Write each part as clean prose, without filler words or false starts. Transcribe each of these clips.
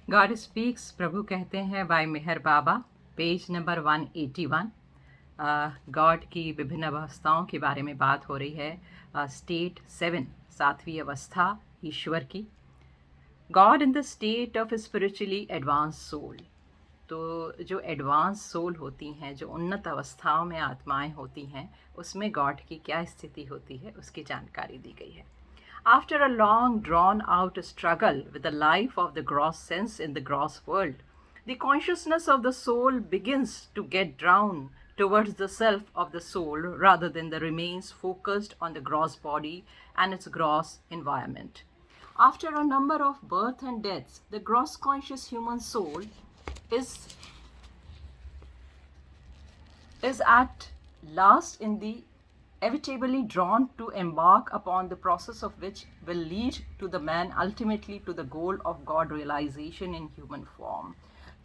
God speaks प्रभु कहते हैं bye मेहर बाबा, page number 181। God की विभिन्न अवस्थाओं के बारे में बात हो रही है। स्टेट 7, सातवीं अवस्था ईश्वर की। God in the state of spiritually advance soul. तो जो एडवांस सोल होती हैं, जो उन्नत अवस्थाओं में आत्माएं होती हैं, उसमें गॉड की क्या स्थिति होती है उसकी जानकारी दी गई है। After a long drawn out struggle with the life of the gross sense in the gross world, the consciousness of the soul begins to get drawn towards the self of the soul rather than the remains focused on the gross body and its gross environment. After a number of births and deaths, the gross conscious human soul is at last inevitably drawn to embark upon the process of which will lead to the man ultimately to the goal of God realization in human form.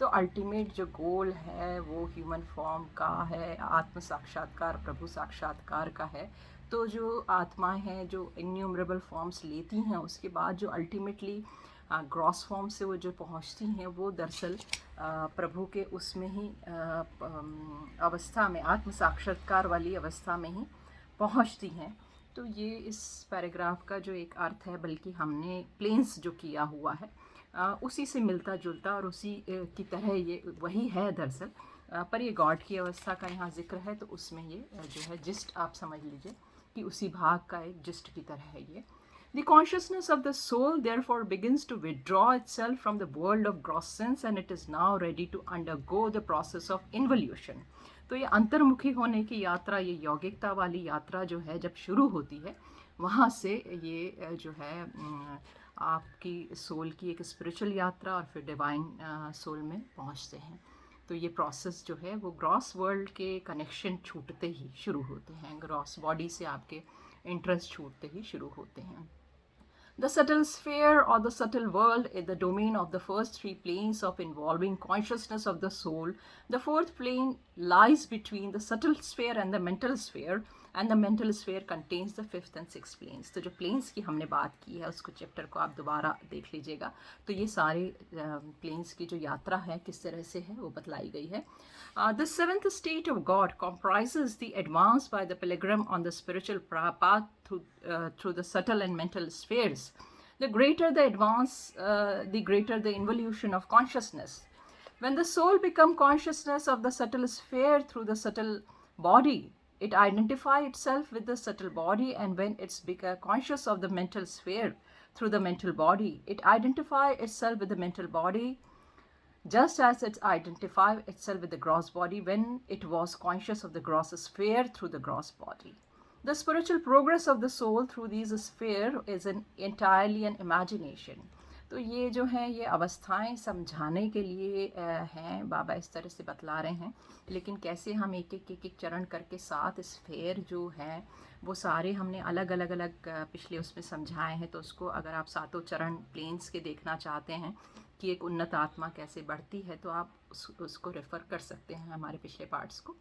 तो ultimate जो गोल है वो human form का है, आत्म साक्षात्कार, प्रभु साक्षात्कार का है। तो जो आत्माएं हैं जो इन्यूमरेबल फॉर्म्स लेती हैं, उसके बाद जो अल्टीमेटली ग्रॉस फॉर्म से वो जो पहुंचती हैं, वो दरअसल प्रभु के उसमें ही अवस्था में, आत्म साक्षात्कार वाली अवस्था में ही पहुंचती हैं। तो ये इस पैराग्राफ का जो एक अर्थ है, बल्कि हमने प्लेन्स जो किया हुआ है उसी से मिलता जुलता और उसी की तरह ये वही है दरअसल। पर ये गॉड की अवस्था का यहाँ जिक्र है, तो उसमें ये जो है जिस्ट आप समझ लीजिए कि उसी भाग का एक जिस्ट की तरह है ये। The consciousness of the soul therefore begins to withdraw itself from the world of gross sense and it is now ready to undergo the process of involution. तो ये अंतर्मुखी होने की यात्रा, ये यौगिकता वाली यात्रा जो है जब शुरू होती है, वहाँ से ये जो है आपकी सोल की एक स्पिरिचुअल यात्रा और फिर डिवाइन सोल में पहुँचते हैं। तो ये प्रोसेस जो है वो ग्रॉस वर्ल्ड के कनेक्शन छूटते ही शुरू होते हैं, ग्रॉस बॉडी से आपके इंटरेस्ट छूटते ही शुरू होते हैं। The subtle sphere or the subtle world is the domain of the first three planes of involving consciousness of the soul. The fourth plane lies between the subtle sphere and the mental sphere, and the mental sphere contains the fifth and sixth planes. तो जो planes की हमने बात की है उसको chapter को आप दोबारा देख लीजिएगा। तो ये सारे planes की जो यात्रा है किस तरह से है वो बतलाई गई है। The seventh state of God comprises the advance by the pilgrim on the spiritual path through the subtle and mental spheres. The greater the advance, the greater the involution of consciousness. When the soul becomes consciousness of the subtle sphere through the subtle body, it identifies itself with the subtle body, and when it's become conscious of the mental sphere through the mental body, it identifies itself with the mental body, just as it identified itself with the gross body when it was conscious of the gross sphere through the gross body. The spiritual progress of the soul through these spheres is entirely an imagination. तो ये जो है ये अवस्थाएं समझाने के लिए हैं, बाबा इस तरह से बतला रहे हैं। लेकिन कैसे हम एक एक चरण करके 7 स्फेयर जो हैं वो सारे हमने अलग अलग पिछले उसमें समझाए हैं। तो उसको अगर आप 7 चरण प्लेन्स के देखना चाहते हैं कि एक उन्नत आत्मा कैसे बढ़ती है, तो आप उसको रेफ़र कर सकते हैं हमारे पिछले पार्ट्स को।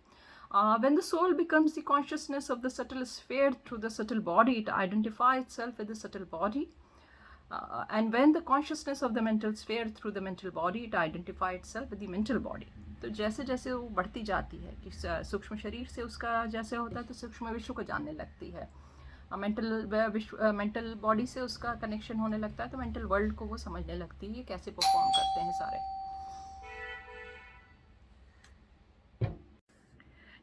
When the soul becomes the consciousness of the subtle sphere through the subtle body, it identifies itself with the subtle body. And when the consciousness of the mental sphere through the mental body, it identifies itself with the mental body. तो जैसे जैसे वो बढ़ती जाती है कि सूक्ष्म शरीर से उसका जैसे होता है तो सूक्ष्म विश्व को जानने लगती है, मेंटल बॉडी से उसका कनेक्शन होने लगता है, तो मेंटल वर्ल्ड को वो समझने लगती है, ये कैसे परफॉर्म करते हैं सारे।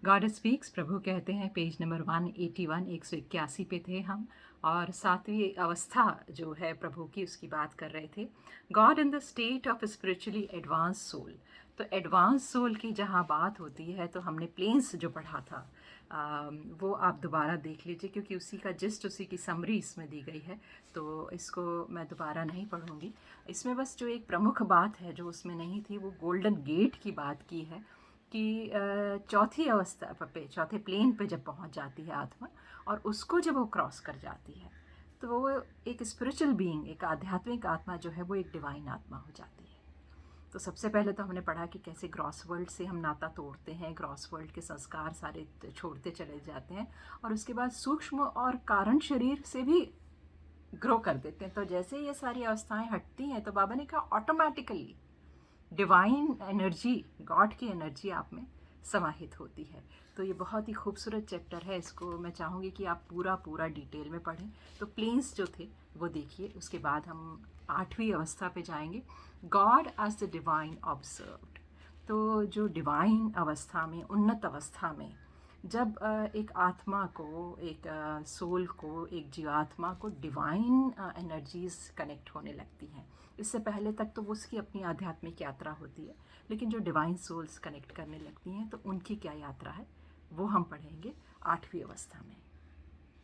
गॉड स्पीक्स प्रभु कहते हैं, पेज नंबर 181, 181 पे थे हम, और 7वीं अवस्था जो है प्रभु की उसकी बात कर रहे थे। God in the state of spiritually advance soul. तो एडवांस सोल की जहाँ बात होती है तो हमने प्लेन्स जो पढ़ा था वो आप दोबारा देख लीजिए, क्योंकि उसी का जिस्ट, उसी की समरी इसमें दी गई है, तो इसको मैं दोबारा नहीं पढ़ूँगी। इसमें बस जो एक प्रमुख बात है जो उसमें नहीं थी, वो गोल्डन गेट की बात की है कि चौथी अवस्था पे, चौथे प्लेन पे जब पहुंच जाती है आत्मा, और उसको जब वो क्रॉस कर जाती है तो वो एक स्पिरिचुअल बीइंग, एक आध्यात्मिक आत्मा जो है वो एक डिवाइन आत्मा हो जाती है। तो सबसे पहले तो हमने पढ़ा कि कैसे ग्रॉस वर्ल्ड से हम नाता तोड़ते हैं, ग्रॉस वर्ल्ड के संस्कार सारे छोड़ते चले जाते हैं, और उसके बाद सूक्ष्म और कारण शरीर से भी ग्रो कर देते हैं। तो जैसे ये सारी अवस्थाएं हटती हैं तो बाबा ने कहा ऑटोमेटिकली डिवाइन एनर्जी, गॉड की एनर्जी आप में समाहित होती है। तो ये बहुत ही खूबसूरत चैप्टर है, इसको मैं चाहूँगी कि आप पूरा डिटेल में पढ़ें। तो प्लेन्स जो थे वो देखिए, उसके बाद हम 8वीं अवस्था पे जाएंगे, God as the divine observed. तो जो डिवाइन अवस्था में, उन्नत अवस्था में जब एक आत्मा को, एक सोल को, एक जीवात्मा को डिवाइन एनर्जीज़ कनेक्ट होने लगती हैं। इससे पहले तक तो वो उसकी अपनी आध्यात्मिक यात्रा होती है, लेकिन जो डिवाइन सोल्स कनेक्ट करने लगती हैं तो उनकी क्या यात्रा है वो हम पढ़ेंगे 8वीं अवस्था में।